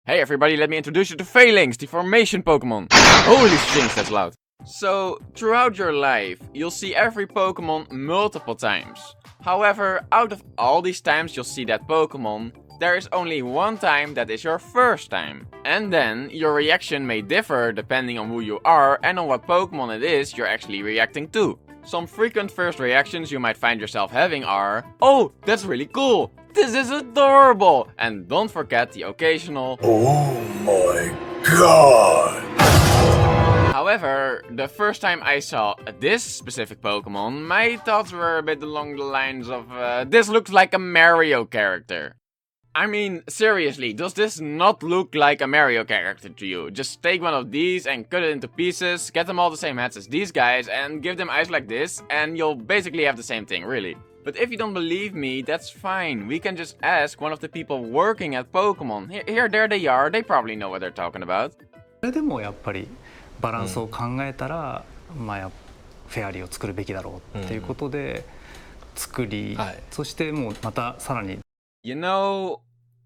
Hey everybody, let me introduce you to Falinks, the Formation Pokémon. Holy stinks, that's loud. So, throughout your life, you'll see every Pokémon multiple times. However, out of all these times you'll see that Pokémon, there is only one time that is your first time. And then, your reaction may differ depending on who you are and on what Pokémon it is you're actually reacting to. Some frequent first reactions you might find yourself having are, oh, that's really cool! This is adorable! And don't forget the occasional, oh my god! However, the first time I saw this specific Pokémon, my thoughts were a bit along the lines of, this looks like a Mario character. I mean, seriously, does this not look like a Mario character to you? Just take one of these and cut it into pieces, get them all the same heads as these guys, and give them eyes like this, and you'll basically have the same thing, really. But if you don't believe me, that's fine. We can just ask one of the people working at Pokémon. Here, there they are. They probably know what they're talking about. それでもやっぱりバランスを考えたら、まあフェアリーを作るべきだろうっていうことで作り、そしてもうまたさらに。You know,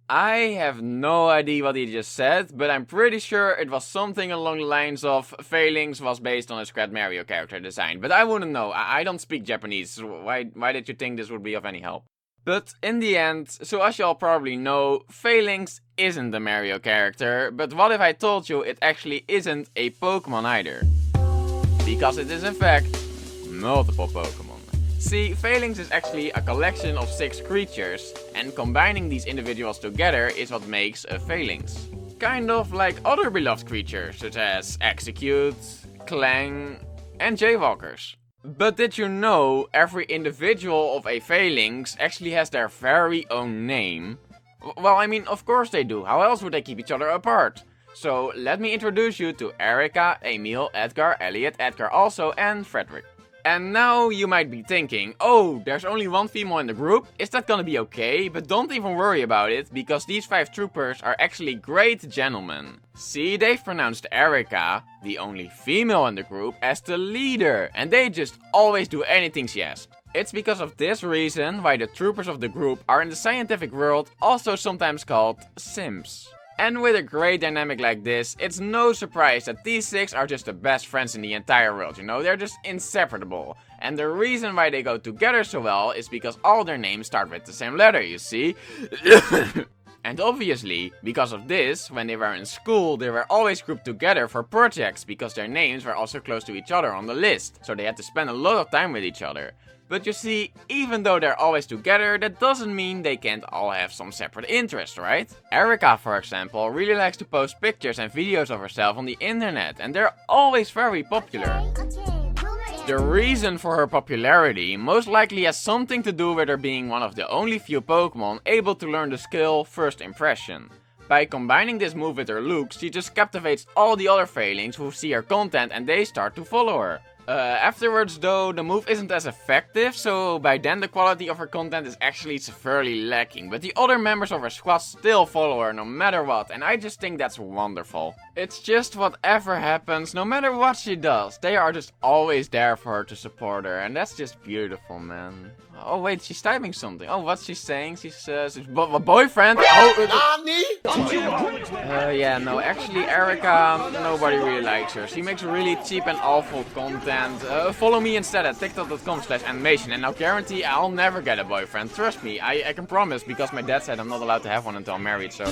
I have no idea what he just said, but I'm pretty sure it was something along the lines of Falinks was based on a Scrap Mario character design. But I wouldn't know. I don't speak Japanese. Why did you think this would be of any help? But in the end, so as you all probably know, Falinks isn't a Mario character. But what if I told you it actually isn't a Pokemon either? Because it is in fact multiple Pokemon. See, Falinks is actually a collection of 6 creatures, and combining these individuals together is what makes a Falinks. Kind of like other beloved creatures, such as Execute, Clang, and Jaywalkers. But did you know every individual of a Falinks actually has their very own name? Well, I mean, of course they do, how else would they keep each other apart? So, let me introduce you to Erika, Emil, Edgar, Elliot, Edgar also, and Frederick. And now you might be thinking, oh, there's only one female in the group, is that gonna be okay? But don't even worry about it, because these 5 troopers are actually great gentlemen. See, they've pronounced Erika, the only female in the group, as the leader, and they just always do anything she asks. It's because of this reason why the troopers of the group are in the scientific world also sometimes called simps. And with a great dynamic like this, it's no surprise that these 6 are just the best friends in the entire world, you know, they're just inseparable. And the reason why they go together so well is because all their names start with the same letter, you see. And obviously, because of this, when they were in school, they were always grouped together for projects, because their names were also close to each other on the list, so they had to spend a lot of time with each other. But you see, even though they're always together, that doesn't mean they can't all have some separate interests, right? Erika, for example, really likes to post pictures and videos of herself on the internet, and they're always very popular. The reason for her popularity most likely has something to do with her being one of the only few Pokemon able to learn the skill First Impression. By combining this move with her looks, she just captivates all the other Falinks who see her content and they start to follow her. Afterwards though, the move isn't as effective, so by then the quality of her content is actually severely lacking. But the other members of her squad still follow her no matter what, and I just think that's wonderful. It's just whatever happens, no matter what she does, they are just always there for her to support her, and that's just beautiful, man. Oh wait, she's typing something. Oh, what's she saying? She says, boyfriend? Yeah, no, actually Erika, nobody really likes her. She makes really cheap and awful content. Follow me instead at tiktok.com/animation, and I'll guarantee I'll never get a boyfriend. Trust me, I can promise, because my dad said I'm not allowed to have one until I'm married, so...